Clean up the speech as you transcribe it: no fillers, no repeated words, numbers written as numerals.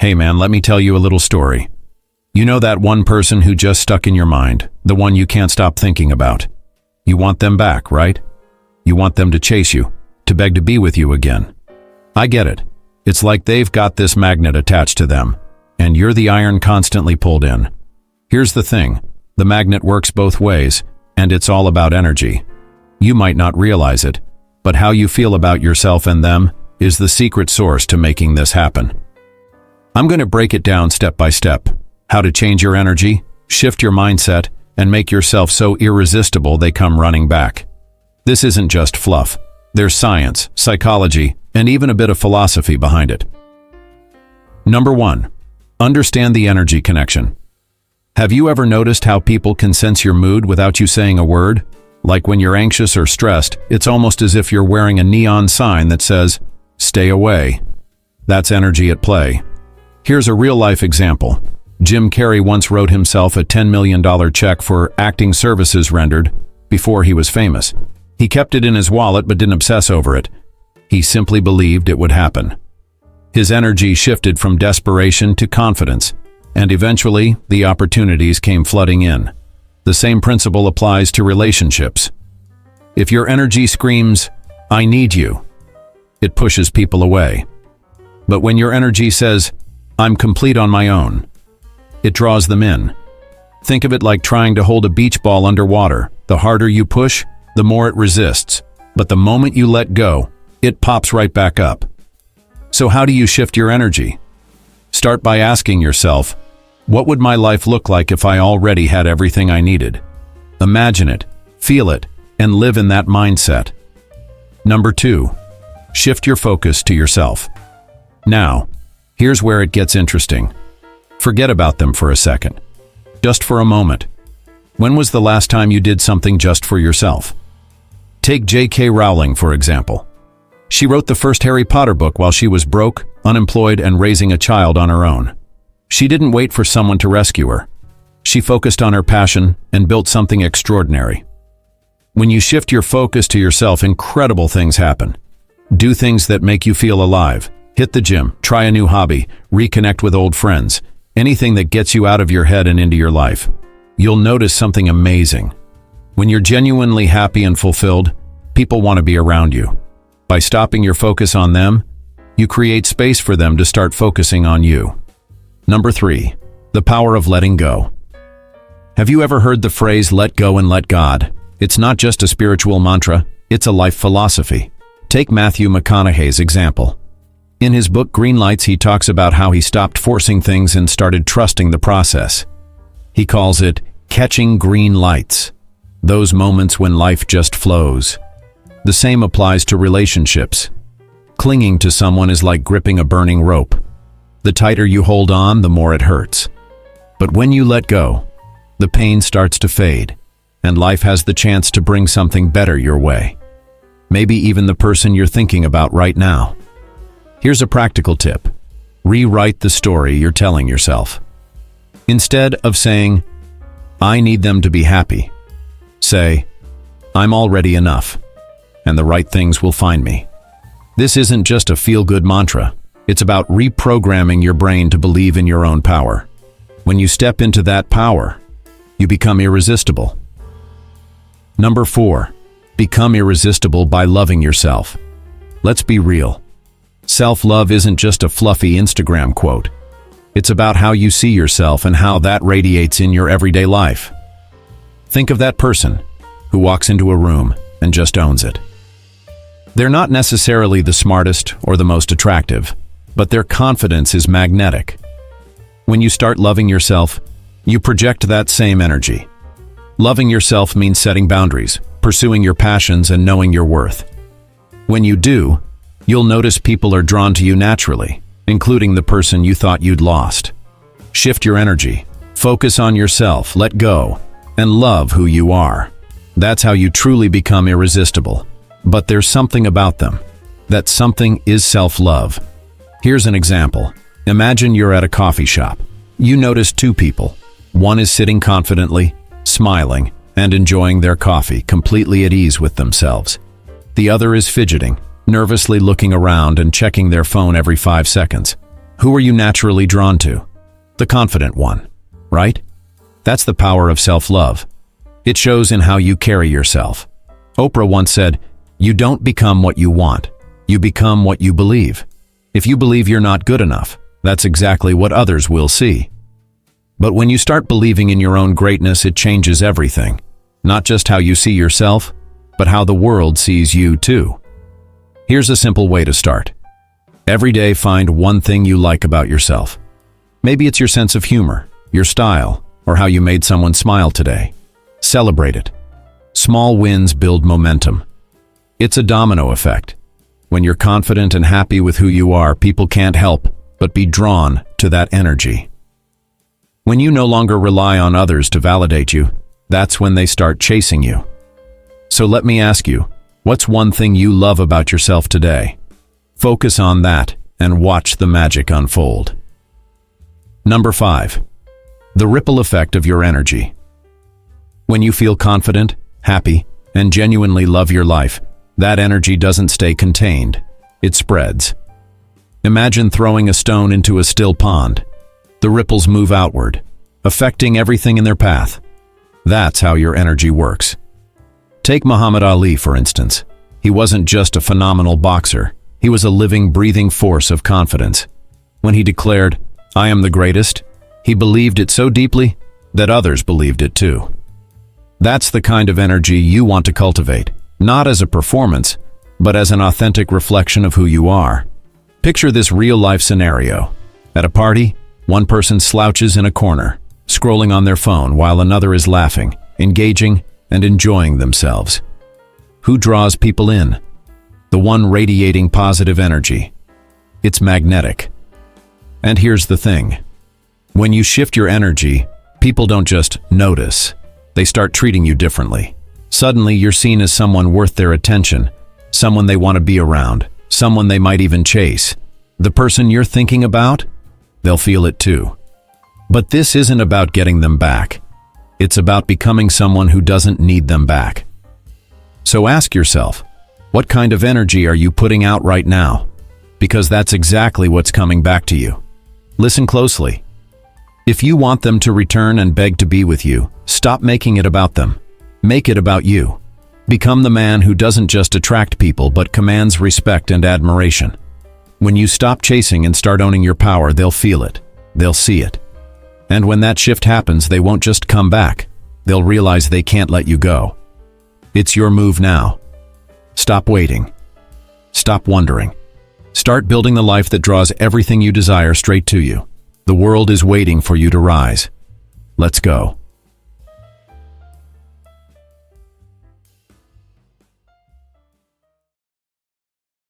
Hey man, let me tell you a little story. You know that one person who just stuck in your mind, the one you can't stop thinking about. You want them back, right? You want them to chase you, to beg to be with you again. I get it. It's like they've got this magnet attached to them, and you're the iron constantly pulled in. Here's the thing, the magnet works both ways, and it's all about energy. You might not realize it, but how you feel about yourself and them is the secret source to making this happen. I'm going to break it down step by step. How to change your energy, shift your mindset, and make yourself so irresistible they come running back. This isn't just fluff. There's science, psychology, and even a bit of philosophy behind it. Number 1. Understand the energy connection. Have you ever noticed how people can sense your mood without you saying a word? Like when you're anxious or stressed, it's almost as if you're wearing a neon sign that says, "Stay away." That's energy at play. Here's a real-life example. Jim Carrey once wrote himself a $10 million check for acting services rendered before he was famous. He kept it in his wallet but didn't obsess over it. He simply believed it would happen. His energy shifted from desperation to confidence, and eventually the opportunities came flooding in. The same principle applies to relationships. If your energy screams, "I need you," it pushes people away. But when your energy says, "I'm complete on my own," it draws them in. Think of it like trying to hold a beach ball underwater. The harder you push, the more it resists. But the moment you let go, it pops right back up. So how do you shift your energy? Start by asking yourself, what would my life look like if I already had everything I needed? Imagine it, feel it, and live in that mindset. Number 2, shift your focus to yourself. Now, here's where it gets interesting. Forget about them for a second. Just for a moment. When was the last time you did something just for yourself? Take J.K. Rowling, for example. She wrote the first Harry Potter book while she was broke, unemployed, and raising a child on her own. She didn't wait for someone to rescue her. She focused on her passion and built something extraordinary. When you shift your focus to yourself, incredible things happen. Do things that make you feel alive. Hit the gym, try a new hobby, reconnect with old friends. Anything that gets you out of your head and into your life. You'll notice something amazing. When you're genuinely happy and fulfilled, people want to be around you. By stopping your focus on them, you create space for them to start focusing on you. Number 3, the power of letting go. Have you ever heard the phrase, "let go and let God"? It's not just a spiritual mantra, it's a life philosophy. Take Matthew McConaughey's example. In his book Green Lights, he talks about how he stopped forcing things and started trusting the process. He calls it catching green lights, those moments when life just flows. The same applies to relationships. Clinging to someone is like gripping a burning rope. The tighter you hold on, the more it hurts. But when you let go, the pain starts to fade, and life has the chance to bring something better your way. Maybe even the person you're thinking about right now. Here's a practical tip. Rewrite the story you're telling yourself. Instead of saying, "I need them to be happy," say, "I'm already enough, and the right things will find me." This isn't just a feel-good mantra. It's about reprogramming your brain to believe in your own power. When you step into that power, you become irresistible. Number 4, become irresistible by loving yourself. Let's be real. Self-love isn't just a fluffy Instagram quote. It's about how you see yourself and how that radiates in your everyday life. Think of that person who walks into a room and just owns it. They're not necessarily the smartest or the most attractive, but their confidence is magnetic. When you start loving yourself, you project that same energy. Loving yourself means setting boundaries, pursuing your passions, and knowing your worth. When you do, you'll notice people are drawn to you naturally, including the person you thought you'd lost. Shift your energy, focus on yourself, let go, and love who you are. That's how you truly become irresistible. But there's something about them. That something is self-love. Here's an example. Imagine you're at a coffee shop. You notice 2 people. One is sitting confidently, smiling, and enjoying their coffee, completely at ease with themselves. The other is fidgeting, nervously looking around and checking their phone every 5 seconds. Who are you naturally drawn to? The confident one, right? That's the power of self-love. It shows in how you carry yourself. Oprah once said, "You don't become what you want. You become what you believe." If you believe you're not good enough, that's exactly what others will see. But when you start believing in your own greatness, it changes everything. Not just how you see yourself, but how the world sees you too. Here's a simple way to start. Every day, find one thing you like about yourself. Maybe it's your sense of humor, your style, or how you made someone smile today. Celebrate it. Small wins build momentum. It's a domino effect. When you're confident and happy with who you are, people can't help but be drawn to that energy. When you no longer rely on others to validate you, that's when they start chasing you. So let me ask you, what's one thing you love about yourself today? Focus on that and watch the magic unfold. Number 5. The ripple effect of your energy. When you feel confident, happy, and genuinely love your life, that energy doesn't stay contained. It spreads. Imagine throwing a stone into a still pond. The ripples move outward, affecting everything in their path. That's how your energy works. Take Muhammad Ali, for instance. He wasn't just a phenomenal boxer. He was a living, breathing force of confidence. When he declared, "I am the greatest," he believed it so deeply that others believed it too. That's the kind of energy you want to cultivate, not as a performance, but as an authentic reflection of who you are. Picture this real-life scenario. At a party, one person slouches in a corner, scrolling on their phone while another is laughing, engaging, and enjoying themselves. Who draws people in? The one radiating positive energy. It's magnetic. And here's the thing. When you shift your energy, people don't just notice. They start treating you differently. Suddenly, you're seen as someone worth their attention, someone they want to be around, someone they might even chase. The person you're thinking about, they'll feel it too. But this isn't about getting them back. It's about becoming someone who doesn't need them back. So ask yourself, what kind of energy are you putting out right now? Because that's exactly what's coming back to you. Listen closely. If you want them to return and beg to be with you, stop making it about them. Make it about you. Become the man who doesn't just attract people but commands respect and admiration. When you stop chasing and start owning your power, they'll feel it. They'll see it. And when that shift happens, they won't just come back. They'll realize they can't let you go. It's your move now. Stop waiting. Stop wondering. Start building the life that draws everything you desire straight to you. The world is waiting for you to rise. Let's go.